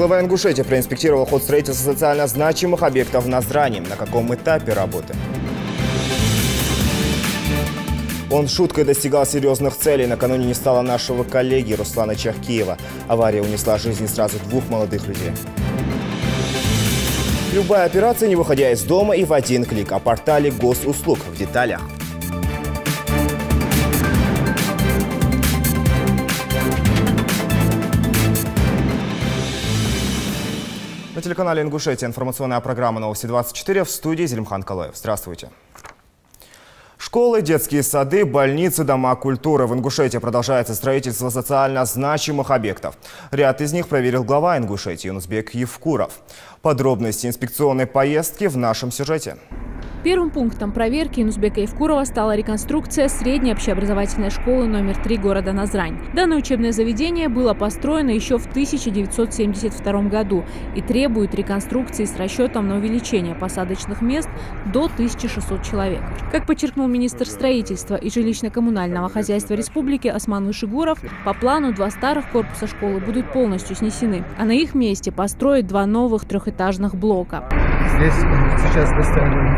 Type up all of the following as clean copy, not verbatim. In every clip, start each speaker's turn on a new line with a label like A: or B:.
A: Глава Ингушетии проинспектировал ход строительства социально значимых объектов в Назрани. На каком этапе работы? Он шуткой достигал серьезных целей. Накануне не стало нашего коллеги Руслана Чахкиева. Авария унесла жизни сразу двух молодых людей. Любая операция, не выходя из дома, и в один клик. О портале госуслуг в деталях. На телеканале Ингушетия информационная программа «Новости-24», в студии Зелимхан Калоев. Здравствуйте. Школы, детские сады, больницы, дома культуры. В Ингушетии продолжается строительство социально значимых объектов. Ряд из них проверил глава Ингушетии Юнусбек Евкуров. Подробности инспекционной поездки в нашем сюжете.
B: Первым пунктом проверки Юнусбека Евкурова стала реконструкция средней общеобразовательной школы номер 3 города Назрань. Данное учебное заведение было построено еще в 1972 году и требует реконструкции с расчетом на увеличение посадочных мест до 1600 человек. Как подчеркнул министр строительства и жилищно-коммунального хозяйства республики Осман Вышегуров, по плану 2 старых корпуса школы будут полностью снесены, а на их месте построят 2 новых трехэтажных блока.
C: Здесь сейчас достроен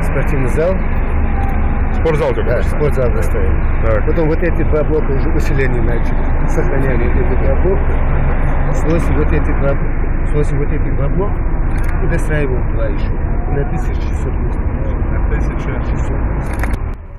C: спортивный зал.
D: Спортзал такой?
C: Да, спортзал достроен.
D: Так.
C: Потом вот эти 2 блока уже усиление начали. Сохраняли эти 2 блока. Сносим вот эти 2 блока и достраиваем 2 еще. На 1600 мест. На 1600 мест.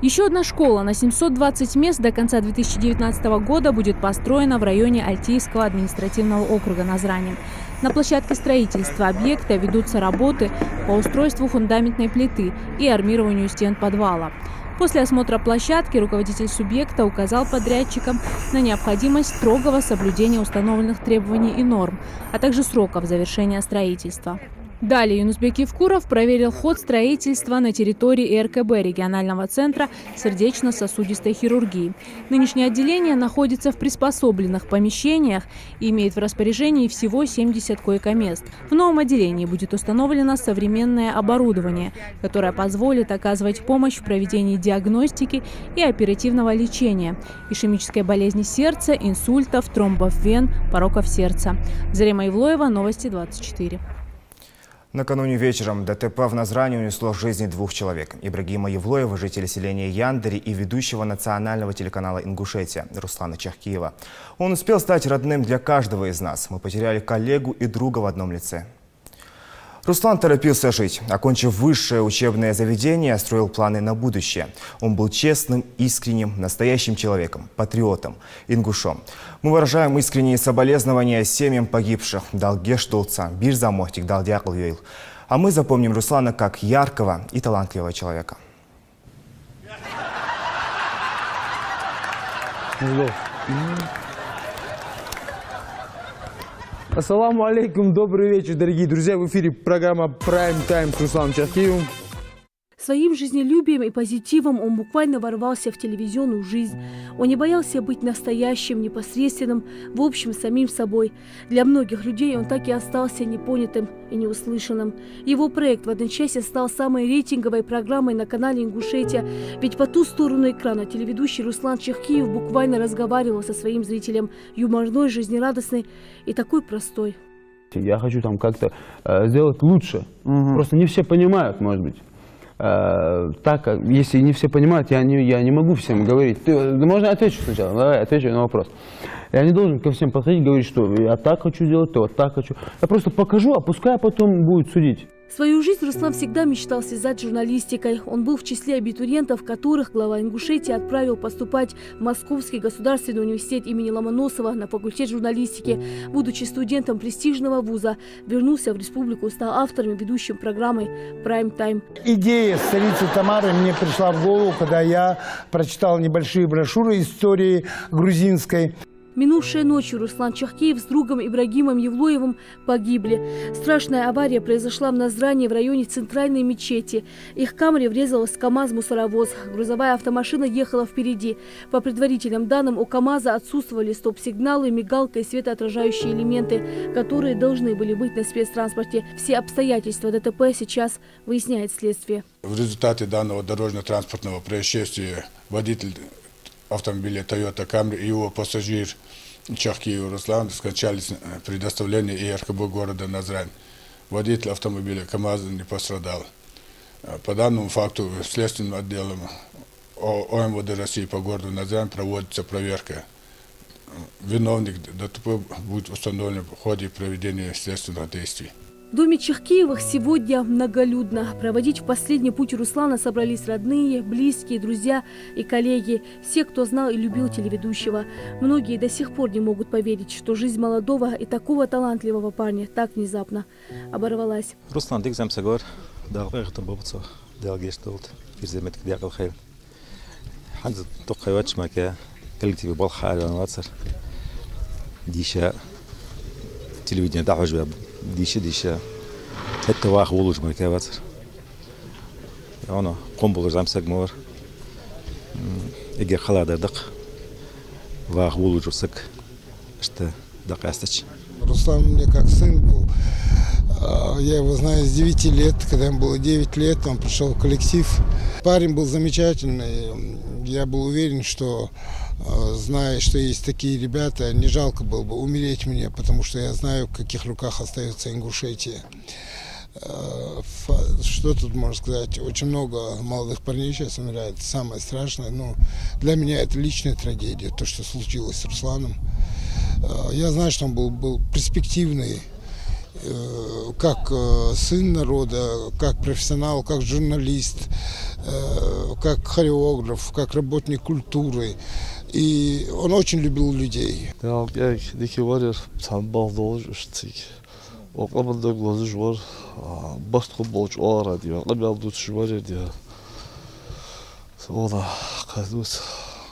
B: Еще одна школа на 720 мест до конца 2019 года будет построена в районе Альтийского административного округа Назрани. На площадке строительства объекта ведутся работы по устройству фундаментной плиты и армированию стен подвала. После осмотра площадки руководитель субъекта указал подрядчикам на необходимость строгого соблюдения установленных требований и норм, а также сроков завершения строительства. Далее Юнусбек Евкуров проверил ход строительства на территории РКБ регионального центра сердечно-сосудистой хирургии. Нынешнее отделение находится в приспособленных помещениях и имеет в распоряжении всего 70 койко-мест. В новом отделении будет установлено современное оборудование, которое позволит оказывать помощь в проведении диагностики и оперативного лечения ишемической болезни сердца, инсультов, тромбов вен, пороков сердца. Зарема Ивлоева, Новости-24.
A: Накануне вечером ДТП в Назрани унесло жизни 2 человек. Ибрагима Евлоева, жителя селения Яндари, и ведущего национального телеканала «Ингушетия» Руслана Чахкиева. Он успел стать родным для каждого из нас. Мы потеряли коллегу и друга в одном лице. Руслан торопился жить. Окончив высшее учебное заведение, строил планы на будущее. Он был честным, искренним, настоящим человеком, патриотом, ингушом. Мы выражаем искренние соболезнования семьям погибших. Далгеш долца, бир замохтик, далдякл юил. А мы запомним Руслана как яркого и талантливого человека.
E: Ассаламу алейкум, добрый вечер, дорогие друзья. В эфире программа Prime Time с Русланом Чахкиевым.
F: Своим жизнелюбием и позитивом он буквально ворвался в телевизионную жизнь. Он не боялся быть настоящим, непосредственным, в общем, самим собой. Для многих людей он так и остался непонятым и неуслышанным. Его проект в одночасье стал самой рейтинговой программой на канале «Ингушетия», ведь по ту сторону экрана телеведущий Руслан Чахкиев буквально разговаривал со своим зрителем, юморной, жизнерадостный и такой простой.
E: Я хочу там как-то сделать лучше. Просто не все понимают, может быть. Так, если не все понимают, я не могу всем говорить. Можно отвечу сначала? Давай, отвечу на вопрос. Я не должен ко всем подходить и говорить, что я так хочу делать, то вот так хочу. Я просто покажу, а пускай потом будет судить.
F: Свою жизнь Руслан всегда мечтал связать с журналистикой. Он был в числе абитуриентов, которых глава Ингушетии отправил поступать в Московский государственный университет имени Ломоносова на факультет журналистики. Будучи студентом престижного вуза, вернулся в республику и стал автором и ведущим программы Prime Time.
G: Идея столицы Тамары мне пришла в голову, когда я прочитал небольшие брошюры истории грузинской.
F: Минувшей ночью Руслан Чахкиев с другом Ибрагимом Евлоевым погибли. Страшная авария произошла в Назрани в районе центральной мечети. Их Камри врезалась в КАМАЗ-мусоровоз. Грузовая автомашина ехала впереди. По предварительным данным, у КАМАЗа отсутствовали стоп-сигналы, мигалка и светоотражающие элементы, которые должны были быть на спецтранспорте. Все обстоятельства ДТП сейчас выясняет следствие.
H: В результате данного дорожно-транспортного происшествия водитель автомобиля Toyota Camry и его пассажир Чахкиев Руслан скончались при доставлении ИРКБ города Назрань. Водитель автомобиля КамАЗа не пострадал. По данному факту следственным отделом ОМВД России по городу Назрань проводится проверка. Виновник ДТП будет установлен в ходе проведения следственных действий.
F: В доме Чахкиевых сегодня многолюдно. Проводить в последний путь Руслана собрались родные, близкие, друзья и коллеги. Все, кто знал и любил телеведущего. Многие до сих пор не могут поверить, что жизнь молодого и такого талантливого парня так внезапно оборвалась.
I: Руслан дигзем сагор, дагвегтом бабцо, дагештолт, фирземет дягал хай. Ханз тохайвач маке, коллективы балхари анвацар. Диша телевидение дагвежбе. Диша. Это вах улуж макевацер. Оно комбулер замсагмор. Эгер халадардак. Вах улуж сак. Что дакастач.
G: Руслан мне как сын был. Я его знаю с 9 лет. Когда ему было 9 лет, он пришел в коллектив. Парень был замечательный. Я был уверен, что, зная, что есть такие ребята, не жалко было бы умереть мне, потому что я знаю, в каких руках остается Ингушетия. Что тут можно сказать? Очень много молодых парней сейчас умирает. Самое страшное, но для меня это личная трагедия, то, что случилось с Русланом. Я знаю, что он был перспективный, как сын народа, как профессионал, как журналист, как хореограф, как работник культуры. И он очень любил людей.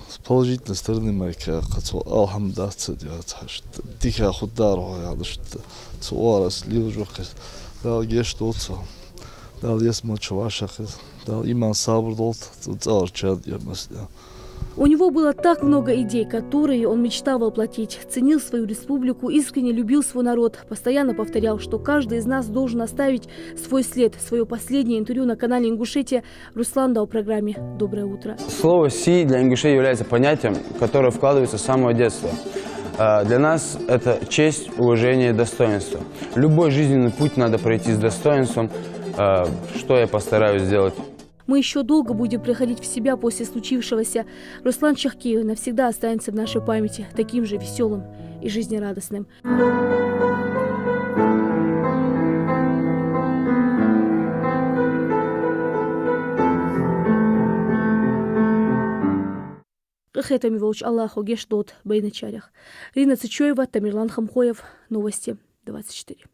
J: С положительной стороны, майка, алхамдаться делать, что тихо худару, что цуарас ливжух, дал гештолца, дал есть мочевашах, дал иман сабрдолт, царчат я масля.
F: У него было так много идей, которые он мечтал воплотить. Ценил свою республику, искренне любил свой народ. Постоянно повторял, что каждый из нас должен оставить свой след. Свое последнее интервью на канале Ингушетия Руслан дал программе «Доброе утро».
E: Слово «си» для ингушей является понятием, которое вкладывается с самого детства. Для нас это честь, уважение, достоинство. Любой жизненный путь надо пройти с достоинством, что я постараюсь сделать.
F: Мы еще долго будем приходить в себя после случившегося. Руслан Чахкиев навсегда останется в нашей памяти таким же веселым и жизнерадостным. Рахетами волч Аллаху гештот бейначарях. Рина Цичоева, Тамерлан Хамхоев. Новости 24.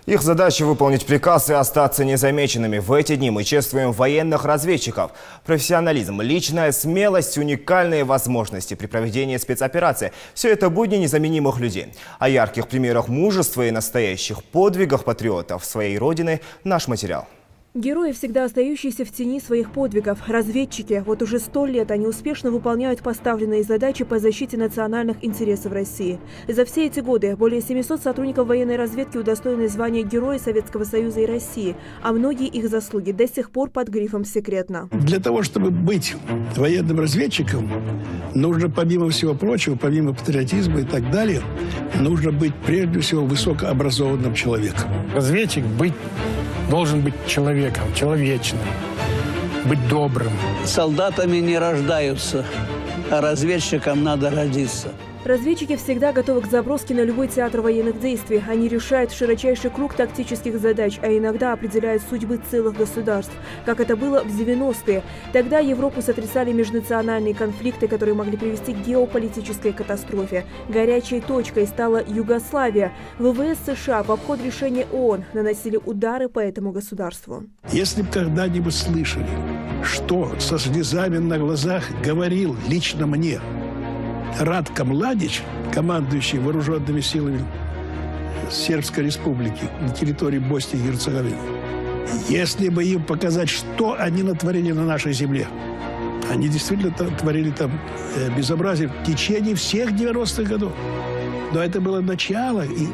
A: Их задача выполнить приказ и остаться незамеченными. В эти дни мы чествуем военных разведчиков. Профессионализм, личная смелость, уникальные возможности при проведении спецоперации – все это будни незаменимых людей. О ярких примерах мужества и настоящих подвигах патриотов своей родины – наш материал.
K: Герои, всегда остающиеся в тени своих подвигов. Разведчики. Вот уже 100 лет они успешно выполняют поставленные задачи по защите национальных интересов России. За все эти годы более 700 сотрудников военной разведки удостоены звания Герои Советского Союза и России, а многие их заслуги до сих пор под грифом «секретно».
L: Для того, чтобы быть военным разведчиком, нужно, помимо всего прочего, помимо патриотизма и так далее, нужно быть прежде всего высокообразованным человеком.
M: Разведчик должен быть человеком, человечным, быть добрым.
N: Солдатами не рождаются, а разведчикам надо родиться.
K: Разведчики всегда готовы к заброске на любой театр военных действий. Они решают широчайший круг тактических задач, а иногда определяют судьбы целых государств, как это было в 90-е. Тогда Европу сотрясали межнациональные конфликты, которые могли привести к геополитической катастрофе. Горячей точкой стала Югославия. ВВС США в обход решения ООН наносили удары по этому государству.
L: Если бы когда-нибудь слышали, что со слезами на глазах говорил лично мне Радко Младич, командующий вооруженными силами Сербской республики на территории Боснии и Герцеговины, если бы им показать, что они натворили на нашей земле, Они действительно творили там безобразие в течение всех 90-х годов. Но это было начало, и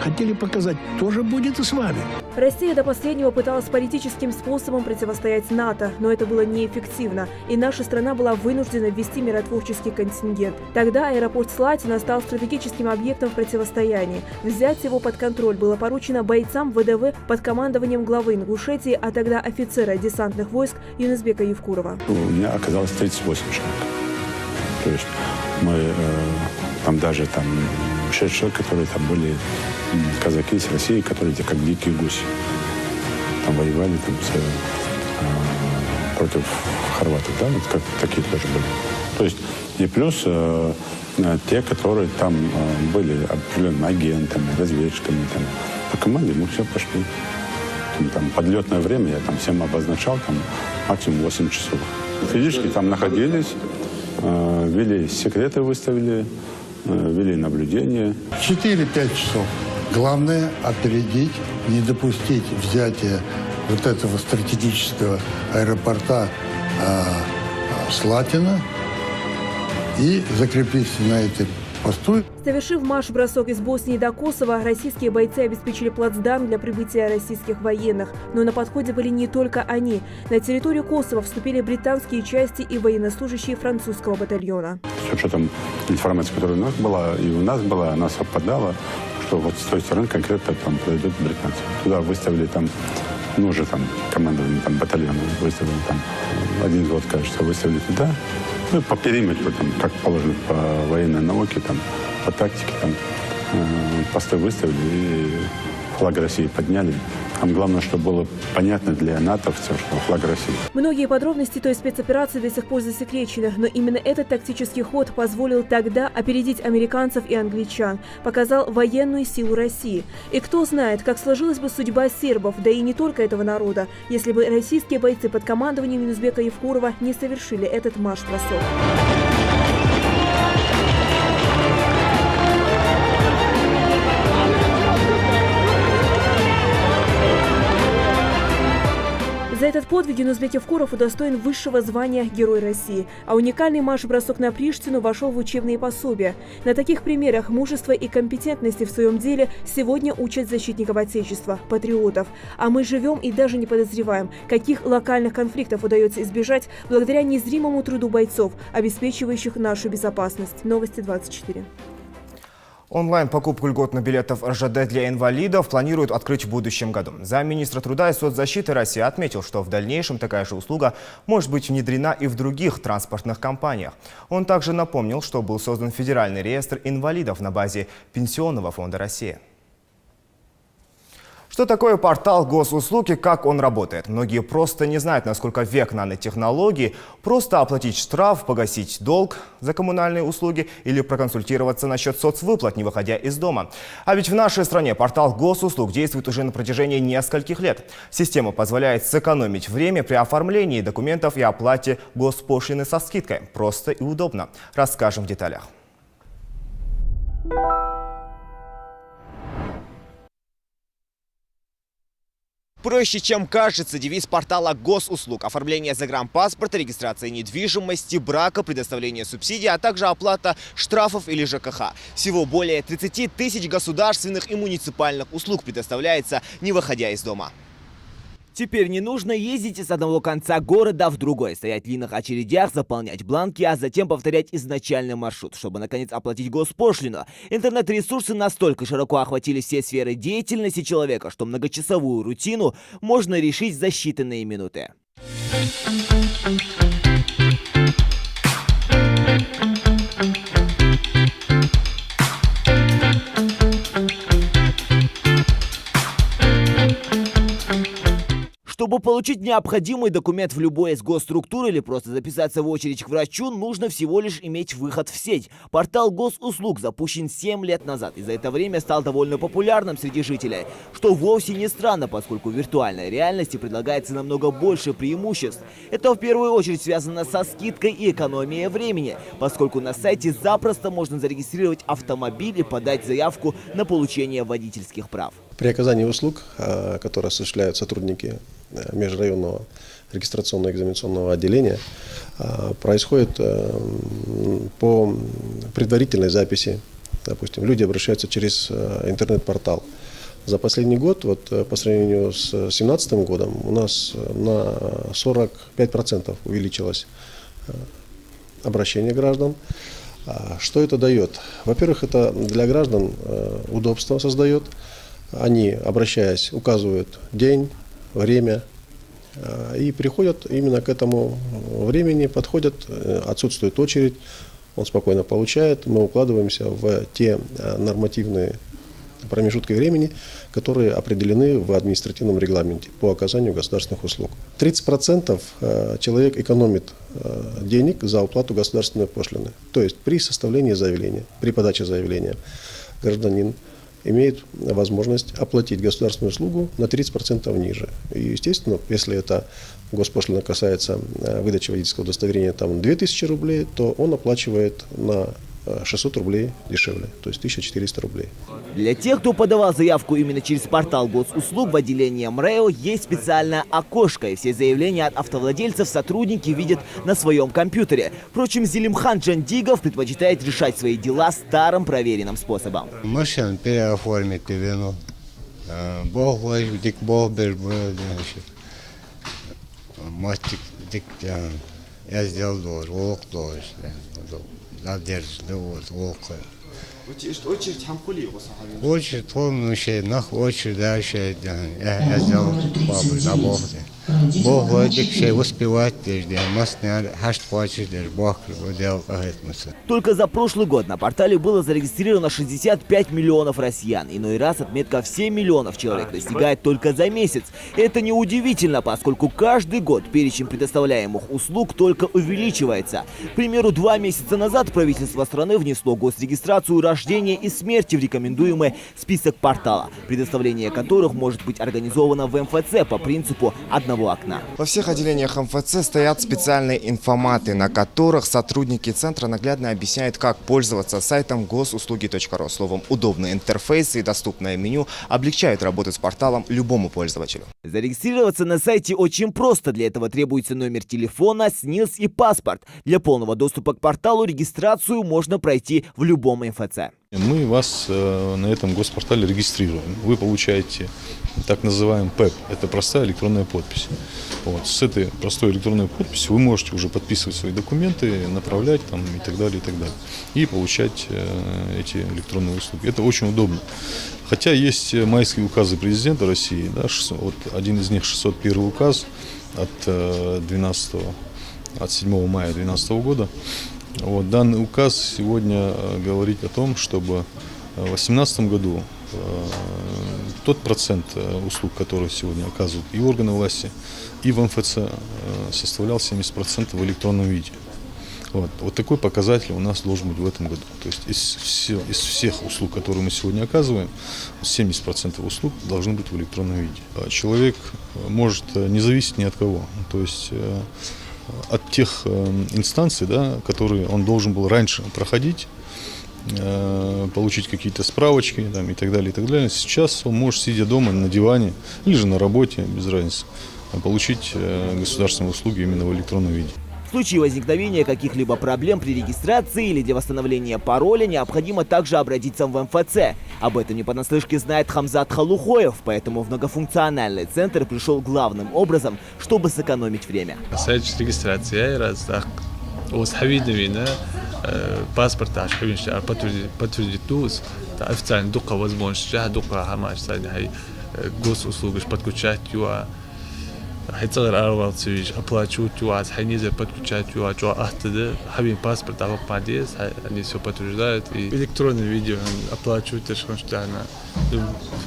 L: хотели показать, тоже будет и с вами.
K: Россия до последнего пыталась политическим способом противостоять НАТО, но это было неэффективно, и наша страна была вынуждена ввести миротворческий контингент. Тогда аэропорт Слатина стал стратегическим объектом в противостоянии. Взять его под контроль было поручено бойцам ВДВ под командованием главы Ингушетии, а тогда офицера десантных войск Юнусбека Евкурова.
O: У меня оказалось 38 человек. То есть мы там даже 6 человек, которые там были казаки из России, которые как дикие гуси. Там воевали против хорватов, да, вот как такие тоже были. То есть и плюс те, которые там были определенными агентами, разведчиками. Там. По команде мы все пошли. Там подлетное время я там всем обозначал, там максимум 8 часов. Физически там находились, вели секреты, выставили, вели наблюдение.
P: 4-5 часов. Главное опередить, не допустить взятия вот этого стратегического аэропорта Слатина и закрепиться на этой посту.
K: Совершив марш-бросок из Боснии до Косово, российские бойцы обеспечили плацдарм для прибытия российских военных. Но на подходе были не только они. На территорию Косово вступили британские части и военнослужащие французского батальона.
O: С учетом информации, которая у нас была, и у нас была, она совпадала, что вот с той стороны конкретно там подойдут британцы. Туда выставили уже командование батальона выставили один взвод, кажется, выставили туда. Ну, по периметру, как положено по военной науке, по тактике, посты выставили и флаг России подняли. Там главное, чтобы было понятно для натовцев, что флаг России.
K: Многие подробности той спецоперации до сих пор засекречены, но именно этот тактический ход позволил тогда опередить американцев и англичан, показал военную силу России. И кто знает, как сложилась бы судьба сербов, да и не только этого народа, если бы российские бойцы под командованием Юнусбека Евкурова не совершили этот марш-бросок. За этот подвиг Юнусбек Евкуров удостоен высшего звания Герой России, а уникальный марш-бросок на Приштину вошел в учебные пособия. На таких примерах мужества и компетентности в своем деле сегодня учат защитников Отечества, патриотов. А мы живем и даже не подозреваем, каких локальных конфликтов удается избежать благодаря незримому труду бойцов, обеспечивающих нашу безопасность. Новости 24.
A: Онлайн-покупку льготных билетов РЖД для инвалидов планируют открыть в будущем году. Замминистра труда и соцзащиты России отметил, что в дальнейшем такая же услуга может быть внедрена и в других транспортных компаниях. Он также напомнил, что был создан федеральный реестр инвалидов на базе Пенсионного фонда России. Что такое портал госуслуги, как он работает? Многие просто не знают, насколько век нанотехнологий. Просто оплатить штраф, погасить долг за коммунальные услуги или проконсультироваться насчет соцвыплат, не выходя из дома. А ведь в нашей стране портал госуслуг действует уже на протяжении нескольких лет. Система позволяет сэкономить время при оформлении документов и оплате госпошлины со скидкой. Просто и удобно. Расскажем в деталях. Проще, чем кажется, девиз портала госуслуг. Оформление загранпаспорта, регистрация недвижимости, брака, предоставление субсидий, а также оплата штрафов или ЖКХ. Всего более 30 тысяч государственных и муниципальных услуг предоставляется, не выходя из дома.
Q: Теперь не нужно ездить из одного конца города в другой, стоять в длинных очередях, заполнять бланки, а затем повторять изначальный маршрут, чтобы наконец оплатить госпошлину. Интернет-ресурсы настолько широко охватили все сферы деятельности человека, что многочасовую рутину можно решить за считанные минуты. Чтобы получить необходимый документ в любой из госструктур или просто записаться в очередь к врачу, нужно всего лишь иметь выход в сеть. Портал госуслуг запущен 7 лет назад и за это время стал довольно популярным среди жителей. Что вовсе не странно, поскольку в виртуальной реальности предлагается намного больше преимуществ. Это в первую очередь связано со скидкой и экономией времени, поскольку на сайте запросто можно зарегистрировать автомобиль и подать заявку на получение водительских прав.
R: При оказании услуг, которые осуществляют сотрудники межрайонного регистрационно-экзаменационного отделения происходит по предварительной записи. Допустим, люди обращаются через интернет-портал. За последний год, вот, по сравнению с 2017 годом, у нас на 45% увеличилось обращение граждан. Что это дает? Во-первых, это для граждан удобство создает. Они, обращаясь, указывают день, время и приходят именно к этому времени, подходят, отсутствует очередь, он спокойно получает, мы укладываемся в те нормативные промежутки времени, которые определены в административном регламенте по оказанию государственных услуг. 30% человек экономит денег за уплату государственной пошлины. То есть при составлении заявления, при подаче заявления гражданин имеет возможность оплатить государственную услугу на 30% ниже. И, естественно, если это госпошлина касается выдачи водительского удостоверения там 2000 рублей, то он оплачивает на 600 рублей дешевле, то есть 1400 рублей.
Q: Для тех, кто подавал заявку именно через портал госуслуг в отделении МРЭО, есть специальное окошко, и все заявления от автовладельцев сотрудники видят на своем компьютере. Впрочем, Зелимхан Джандигов предпочитает решать свои дела старым проверенным способом.
S: Машину переоформить вину. Бог дик Бог мостик дик я сделал должен. Очередь, он еще нах очередь, дальше я сделал папу, да Бог. Бог владик, все успевать, нас не хашт плачет, Бог делал как это.
Q: Только за прошлый год на портале было зарегистрировано 65 миллионов россиян. Иной раз отметка в 7 миллионов человек достигает только за месяц. Это неудивительно, поскольку каждый год перечень предоставляемых услуг только увеличивается. К примеру, 2 месяца назад правительство страны внесло госрегистрацию рождения и смерти в рекомендуемый список портала, предоставление которых может быть организовано в МФЦ по принципу одного окна.
A: Во всех отделениях МФЦ стоят специальные информаты, на которых сотрудники центра наглядно объясняют, как пользоваться сайтом госуслуги.ру. Словом, удобный интерфейс и доступное меню облегчают работу с порталом любому пользователю.
Q: Зарегистрироваться на сайте очень просто. Для этого требуется номер телефона, СНИЛС и паспорт. Для полного доступа к порталу регистрацию можно пройти в любом МФЦ.
D: Мы вас на этом госпортале регистрируем. Вы получаете так называемый ПЭП. Это простая электронная подпись. Вот. С этой простой электронной подписью вы можете уже подписывать свои документы, направлять там, и так далее, и получать эти электронные услуги. Это очень удобно. Хотя есть майские указы президента России, да, вот один из них 601 указ от 7 мая 2012 года. Вот, данный указ сегодня говорит о том, чтобы в 2018 году тот процент услуг, которые сегодня оказывают и органы власти, и в МФЦ, составлял 70% в электронном виде. Вот такой показатель у нас должен быть в этом году. То есть из всех услуг, которые мы сегодня оказываем, 70% услуг должны быть в электронном виде. Человек может не зависеть ни от кого. То есть от тех инстанций, да, которые он должен был раньше проходить, получить какие-то справочки там, и так далее, и так далее. Сейчас он может, сидя дома на диване или же на работе, без разницы, получить государственные услуги именно в электронном виде.
Q: В случае возникновения каких-либо проблем при регистрации или для восстановления пароля необходимо также обратиться в МФЦ. Об этом не понаслышке знает Хамзат Халухоев, поэтому в многофункциональный центр пришел главным образом, чтобы сэкономить время.
T: Регистрация, паспорт подтвердить официально дука возможность, госуслуги подключать его. حيتصغر أربعة سويج أبلاچوت يوعد حنيزة подключать يوعد أهتدى حبين паспорт أبغى بعدين они все подтверждают и электронное видео оплачивают тешконштана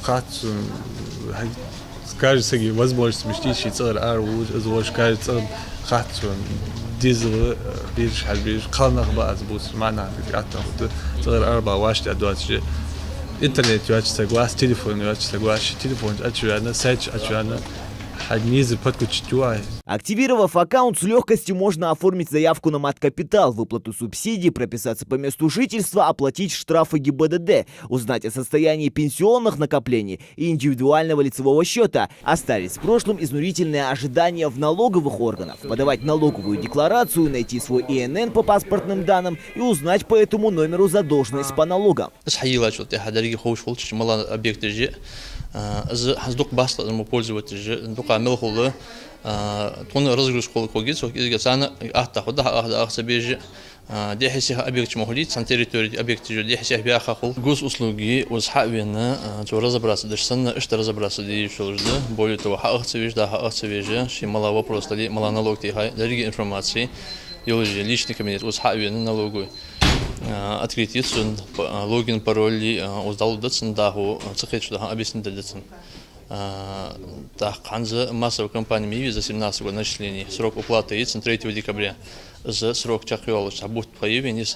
T: вкратце кажется возможность мечтить يتصغر أربعة زوج кажется вкратце ديزل بيرش حد بيرش قلنا بقى زبوس معنا في عطنا تصغر أربعة واحد أدوات شيء интернет يوعد سجواس تليفون يوعد سجواس تليفون أشوفنا سيرش أشوفنا
Q: Активировав аккаунт, с легкостью можно оформить заявку на мат-капитал, выплату субсидий, прописаться по месту жительства, оплатить штрафы ГИБДД, узнать о состоянии пенсионных накоплений и индивидуального лицевого счета, оставить в прошлом изнурительное ожидание в налоговых органах, подавать налоговую декларацию, найти свой ИНН по паспортным данным и узнать по этому номеру задолженность по налогам.
U: Дехиси объект мохлит, на территории объекта дехиси бяхахул. Госуслуги узхавина, то разобраться, даже санна, что разобраться, более того, хаахцевиж, что мало вопрос, мало налог тихай, дороги информации, личный кабинет узхавина налогу. Открытие логин, пароль, уздал датсан даху, цехет что объяснить датсан. Так, ханза массовой компании за 17 год начисления. Срок уплаты 3 декабря. За срок чахиол, будет появление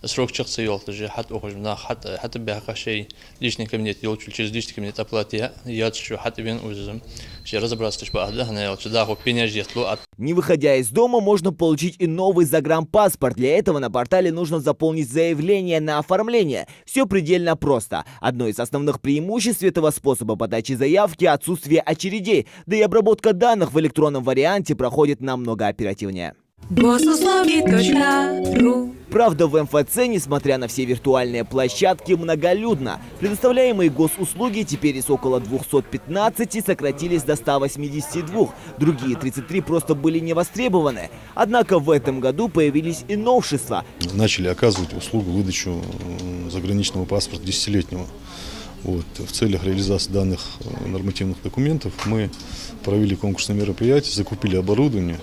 U: срок чахиол, же хат охожна, хат бяхашей личный кабинет, через личный кабинет оплаты, я чу хат вен узем. Все разобраться, что отдохнул, сюда хоп пенежетлу.
Q: Не выходя из дома, можно получить и новый загранпаспорт. Для этого на портале нужно заполнить заявление на оформление. Все предельно просто. Одно из основных преимуществ этого способа подачи заявки – отсутствие очередей, да и обработка данных в электронном варианте проходит намного оперативнее. Госуслуги.ру. Правда, в МФЦ, несмотря на все виртуальные площадки, многолюдно. Предоставляемые госуслуги теперь из около 215 сократились до 182. Другие 33 просто были не востребованы. Однако в этом году появились и новшества.
D: Начали оказывать услугу выдачу заграничного паспорта 10-летнего. Вот. В целях реализации данных нормативных документов мы провели конкурсное мероприятие, закупили оборудование.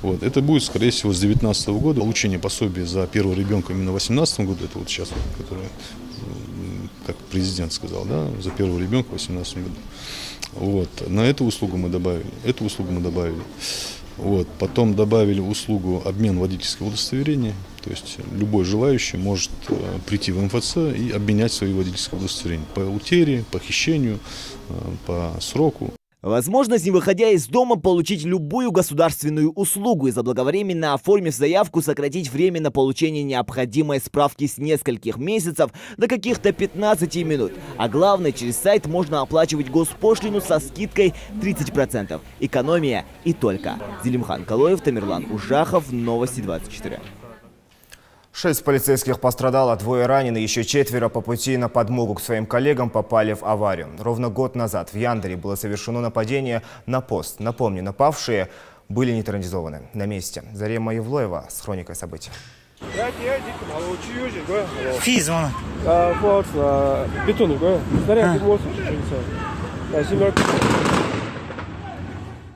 D: Вот. Это будет, скорее всего, с 2019 года. Получение пособия за первого ребенка именно в 2018 году, это вот сейчас, который, как президент сказал, да, за первого ребенка в 2018 году. Вот. На эту услугу мы добавили, Вот. Потом добавили услугу обмен водительского удостоверения. То есть любой желающий может прийти в МФЦ и обменять свои водительские удостоверения по утере, по хищению, по сроку.
Q: Возможность, не выходя из дома, получить любую государственную услугу и заблаговременно оформив заявку, сократить время на получение необходимой справки с нескольких месяцев до каких-то 15 минут. А главное, через сайт можно оплачивать госпошлину со скидкой 30%. Экономия и только. Зелимхан Калоев, Тамерлан Ужахов, Новости 24.
A: 6 полицейских пострадало, 2 ранены, еще 4 по пути на подмогу к своим коллегам попали в аварию. Ровно год назад в Яндере было совершено нападение на пост. Напомню, напавшие были нейтрализованы на месте. Зарема Евлоева с хроникой событий.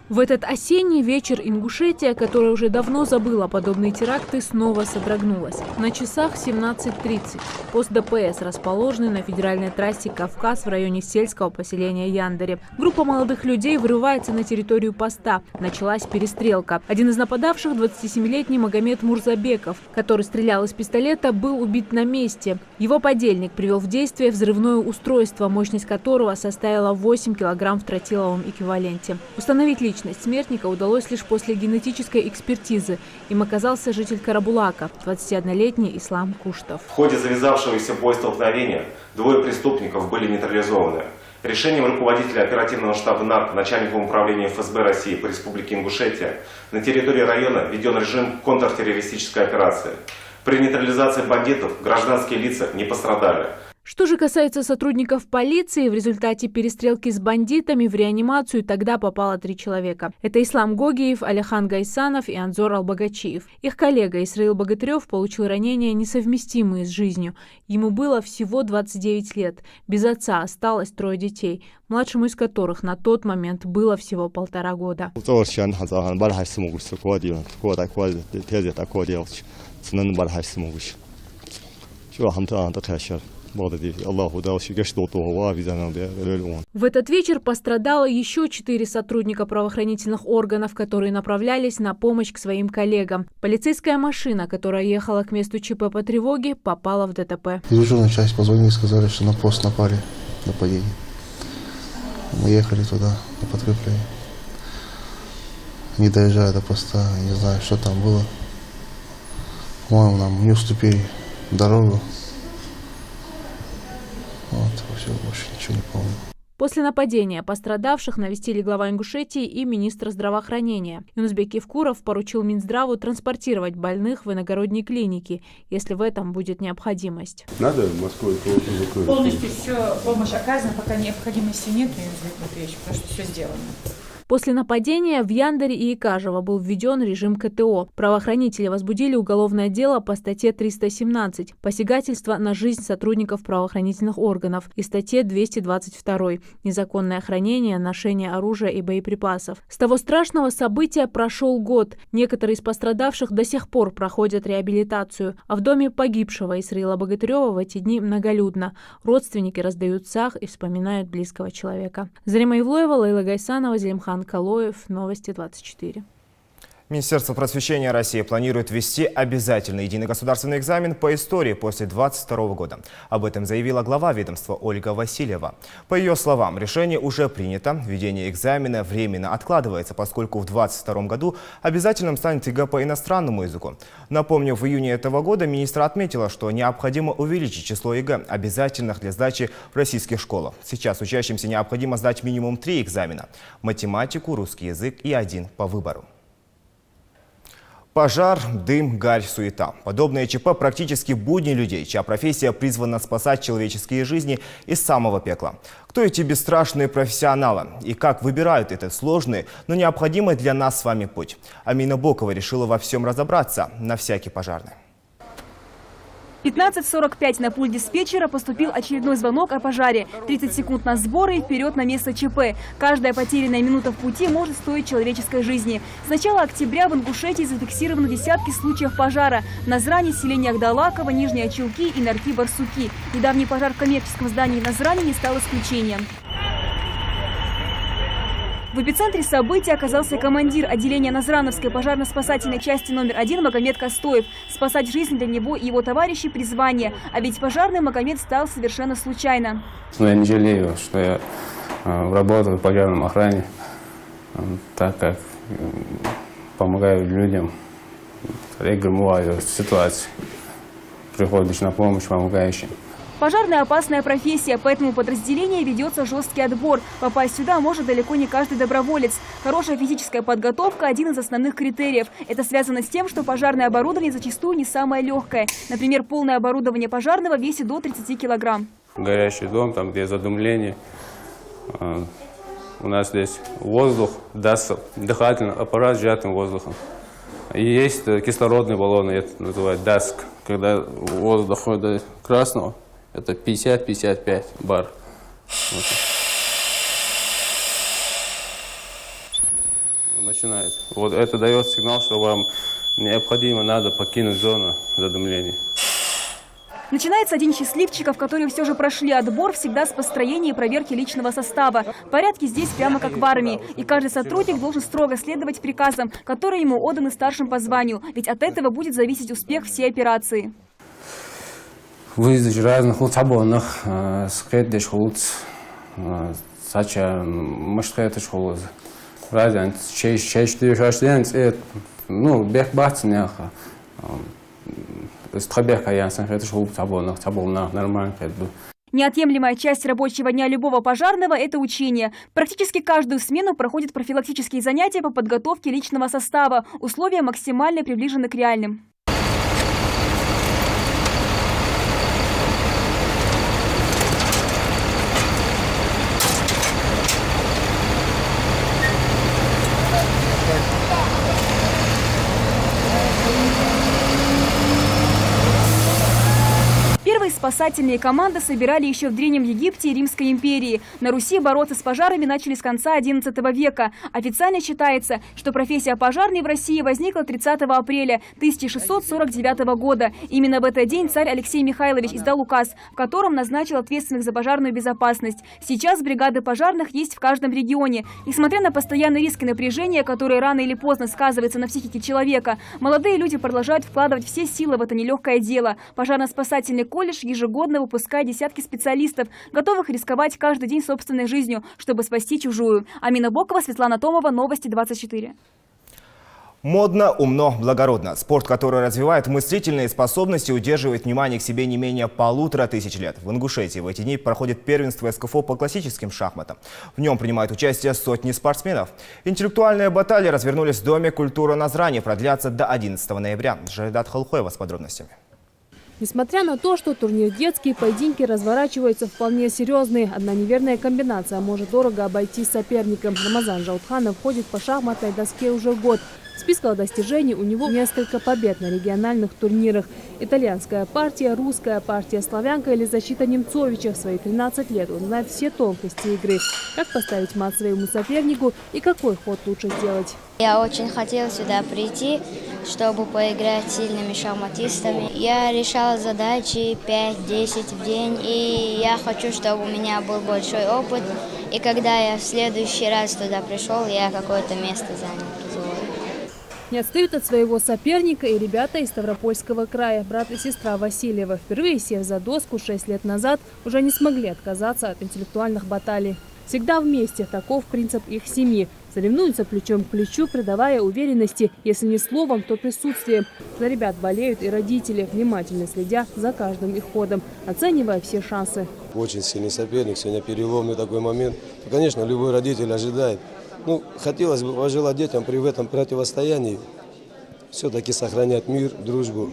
B: В этот осенний вечер Ингушетия, которая уже давно забыла подобные теракты, снова содрогнулась. На часах 17:30. Пост ДПС, расположенный на федеральной трассе Кавказ в районе сельского поселения Яндере. Группа молодых людей врывается на территорию поста. Началась перестрелка. Один из нападавших, 27-летний Магомед Мурзабеков, который стрелял из пистолета, был убит на месте. Его подельник привел в действие взрывное устройство, мощность которого составила 8 килограмм в тротиловом эквиваленте. Установить личность смертника удалось лишь после генетической экспертизы. Им оказался житель Карабулака, 21-летний Ислам Куштов.
A: В ходе завязавшегося боестолкновения 2 преступников были нейтрализованы. Решением руководителя оперативного штаба НАРК, начальника управления ФСБ России по республике Ингушетия, на территории района введен режим контртеррористической операции. При нейтрализации бандитов гражданские лица не пострадали.
B: Что же касается сотрудников полиции, в результате перестрелки с бандитами в реанимацию тогда попало 3 человека. Это Ислам Гогиев, Аляхан Гайсанов и Анзор Албагачиев. Их коллега Исраил Богатырев получил ранения, несовместимые с жизнью. Ему было всего 29 лет. Без отца осталось 3 детей, младшему из которых на тот момент было всего 1,5 года. В этот вечер пострадало еще 4 сотрудника правоохранительных органов, которые направлялись на помощь к своим коллегам. Полицейская машина, которая ехала к месту ЧП по тревоге, попала в ДТП.
V: Дежурная часть позвонили и сказали, что на пост напали, нападение. Мы ехали туда на подкрепление. не доезжая до поста, не знаю, что там было. По-моему, нам не уступили дорогу. Вот, все, больше ничего не помню.
B: После нападения пострадавших навестили глава Ингушетии и министр здравоохранения. Юнусбек Евкуров поручил Минздраву транспортировать больных в иногородние клиники, если в этом будет необходимость.
O: Надо Москву закрыть?
C: Полностью все, помощь оказана, пока необходимости нет, потому что все сделано.
B: После нападения в Яндере и Икажево был введен режим КТО. Правоохранители возбудили уголовное дело по статье 317 «Посягательство на жизнь сотрудников правоохранительных органов» и статье 222 «Незаконное хранение, ношение оружия и боеприпасов». С того страшного события прошел год. Некоторые из пострадавших до сих пор проходят реабилитацию, а в доме погибшего Исраила Богатырева в эти дни многолюдно. Родственники раздают сах и вспоминают близкого человека. Зарима Ивлоева, Лейла Гайсанова, Зелимхан Калоев, Новости 24.
A: Министерство просвещения России планирует ввести обязательный единый государственный экзамен по истории после 2022 года. Об этом заявила глава ведомства Ольга Васильева. По ее словам, решение уже принято. Введение экзамена временно откладывается, поскольку в 2022 году обязательным станет ЕГЭ по иностранному языку. Напомню, в июне этого года министр отметила, что необходимо увеличить число ЕГЭ, обязательных для сдачи в российских школах. Сейчас учащимся необходимо сдать минимум 3 экзамена – математику, русский язык и 1 по выбору. Пожар, дым, гарь, суета. Подобные ЧП практически будни людей, чья профессия призвана спасать человеческие жизни из самого пекла. Кто эти бесстрашные профессионалы и как выбирают этот сложный, но необходимый для нас с вами путь? Амина Бокова решила во всем разобраться на всякий пожарный.
K: 15:45 на пульт диспетчера поступил очередной звонок о пожаре. 30 секунд на сборы и вперед на место ЧП. Каждая потерянная минута в пути может стоить человеческой жизни. С начала октября в Ингушетии зафиксировано десятки случаев пожара. В Назране, селениях Далаково, Нижние Очилки и Нарки-Барсуки. Недавний пожар в коммерческом здании в Назране не стал исключением. В эпицентре события оказался командир отделения Назрановской пожарно-спасательной части номер 1 Магомед Костоев. Спасать жизнь для него и его товарищей призвание. А ведь пожарным Магомед стал совершенно случайно.
E: Я не жалею, что я работаю в пожарном охране, так как помогаю людям, реагирую в ситуации. Приходишь на помощь помогающим.
K: Пожарная опасная профессия, поэтому подразделение ведется жесткий отбор. Попасть сюда может далеко не каждый доброволец. Хорошая физическая подготовка – один из основных критериев. Это связано с тем, что пожарное оборудование зачастую не самое легкое. Например, полное оборудование пожарного весит до 30 килограмм.
E: Горящий дом, там где задымление. У нас здесь воздух, дыхательный аппарат сжатым воздухом. И есть кислородные баллоны, это называют даск. Когда воздух доходит до красного, это 50-55 бар. Вот. Начинается. Вот это дает сигнал, что вам необходимо, надо покинуть зону задымления.
K: Начинается один счастливчиков, которые все же прошли отбор, всегда с построения и проверки личного состава. Порядки здесь прямо как в армии. И каждый сотрудник должен строго следовать приказам, которые ему отданы старшим по званию. Ведь от этого будет зависеть успех всей операции.
E: Выездить разных табонных, скрытых хулц, сача, мышкетыш хулц. Разен, честь движения, ну, бег бацняха.
K: Неотъемлемая часть рабочего дня любого пожарного – это учение. Практически каждую смену проходят профилактические занятия по подготовке личного состава. Условия максимально приближены к реальным. Первые спасательные команды собирали еще в Древнем Египте и Римской империи. На Руси бороться с пожарами начали с конца XI века. Официально считается, что профессия пожарный в России возникла 30 апреля 1649 года. Именно в этот день царь Алексей Михайлович издал указ, в котором назначил ответственных за пожарную безопасность. Сейчас бригады пожарных есть в каждом регионе. Несмотря на постоянный риск и напряжение, которое рано или поздно сказывается на психике человека, молодые люди продолжают вкладывать все силы в это нелегкое дело. Пожарно-спасательный колледж ежегодно выпускает десятки специалистов, готовых рисковать каждый день собственной жизнью, чтобы спасти чужую. Амина Бокова, Светлана Томова, Новости 24.
A: Модно, умно, благородно. Спорт, который развивает мыслительные способности, удерживает внимание к себе не менее 1500 лет. В Ингушетии в эти дни проходит первенство СКФО по классическим шахматам. В нем принимают участие сотни спортсменов. Интеллектуальные баталии развернулись в Доме культуры Назрани, продлятся до 11 ноября. Жайдат Халхоева с подробностями.
F: Несмотря на то, что турнир детский, поединки разворачиваются вполне серьезные. Одна неверная комбинация может дорого обойтись соперникам. Рамазан Жаутханов ходит по шахматной доске уже год. В списках достижений у него несколько побед на региональных турнирах. Итальянская партия, русская партия, славянка или защита Немцовича. В свои 13 лет он знает все тонкости игры. Как поставить мат своему сопернику и какой ход лучше сделать.
H: Я очень хотела сюда прийти, чтобы поиграть с сильными шахматистами. Я решала задачи 5-10 в день, и я хочу, чтобы у меня был большой опыт. И когда я в следующий раз туда пришел, я какое-то место занял.
F: Не отстают от своего соперника и ребята из Ставропольского края. Брат и сестра Васильева, впервые сев за доску 6 лет назад, уже не смогли отказаться от интеллектуальных баталий. Всегда вместе, таков принцип их семьи. Соревнуются плечом к плечу, придавая уверенности, если не словом, то присутствием. За ребят болеют и родители, внимательно следя за каждым их ходом, оценивая все шансы.
I: Очень сильный соперник, сегодня переломный такой момент. Конечно, любой родитель ожидает. Хотелось бы пожелать детям при этом противостоянии все-таки сохранять мир, дружбу,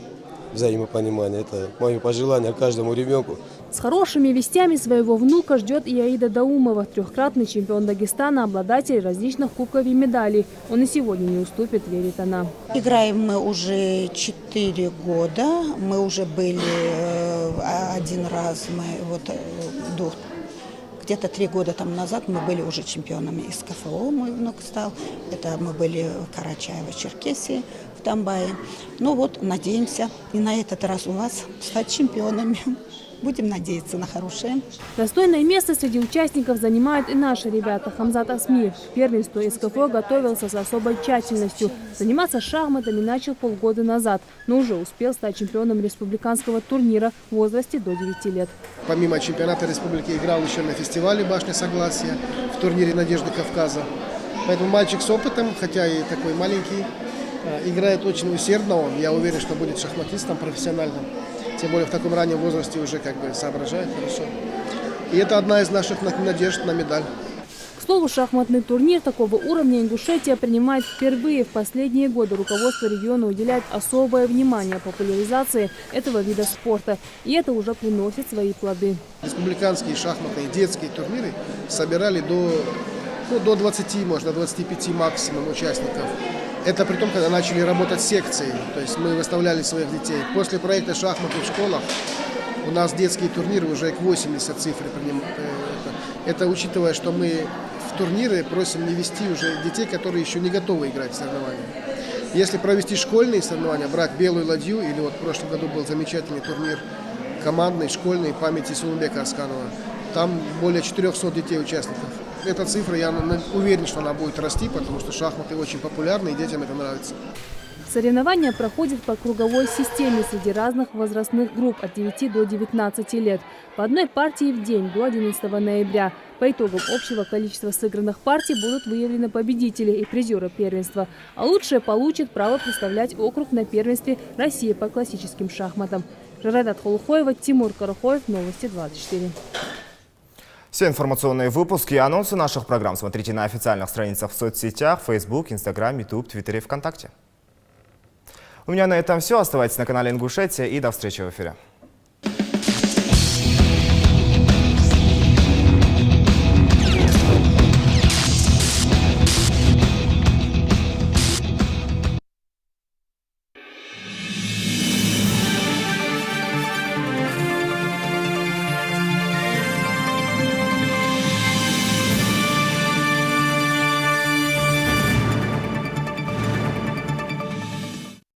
I: взаимопонимание. Это мое пожелание каждому ребенку.
F: С хорошими вестями своего внука ждет и Аида Даумова, трехкратный чемпион Дагестана, обладатель различных кубков и медалей. Он и сегодня не уступит, верит она.
W: Играем мы уже 4 года. Мы уже были один раз, где-то 3 года тому назад мы были уже чемпионами из КФО, мой внук стал. Это мы были в Карачаево-Черкесии, в Тамбае. Надеемся и на этот раз у вас стать чемпионами. Будем надеяться на хорошее.
F: Достойное место среди участников занимают и наши ребята. Хамзат Асмиев к первенству СКФО готовился с особой тщательностью. Заниматься шахматами начал полгода назад, но уже успел стать чемпионом республиканского турнира в возрасте до 9 лет.
X: Помимо чемпионата республики играл еще на фестивале «Башня Согласия», в турнире «Надежды Кавказа». Поэтому мальчик с опытом, хотя и такой маленький, играет очень усердно. Я уверен, что будет шахматистом профессиональным. Тем более в таком раннем возрасте уже соображает хорошо. И это одна из наших надежд на медаль.
F: К слову, шахматный турнир такого уровня Ингушетия принимает впервые. В последние годы руководство региона уделяет особое внимание популяризации этого вида спорта. И это уже приносит свои плоды.
X: Республиканские шахматные детские турниры собирали до 20, можно 25 максимум участников. Это при том, когда начали работать секции, то есть мы выставляли своих детей. После проекта «Шахматы в школах» у нас детские турниры уже к 80 цифры принимают. Это учитывая, что мы в турниры просим не вести уже детей, которые еще не готовы играть в соревнования. Если провести школьные соревнования, брать белую ладью, или в прошлом году был замечательный турнир командный, школьный, памяти Сулумбека Асканова, там более 400 детей участников. Эта цифра, я уверен, что она будет расти, потому что шахматы очень популярны и детям это нравится.
F: Соревнования проходят по круговой системе среди разных возрастных групп от 9 до 19 лет. По одной партии в день до 11 ноября. По итогам общего количества сыгранных партий будут выявлены победители и призеры первенства. А лучшие получат право представлять округ на первенстве России по классическим шахматам. Жайдат Халхоева, Тимур Карахоев, Новости 24.
A: Все информационные выпуски и анонсы наших программ смотрите на официальных страницах в соцсетях, Facebook, Instagram, YouTube, Twitter и ВКонтакте. У меня на этом все. Оставайтесь на канале Ингушетия и до встречи в эфире.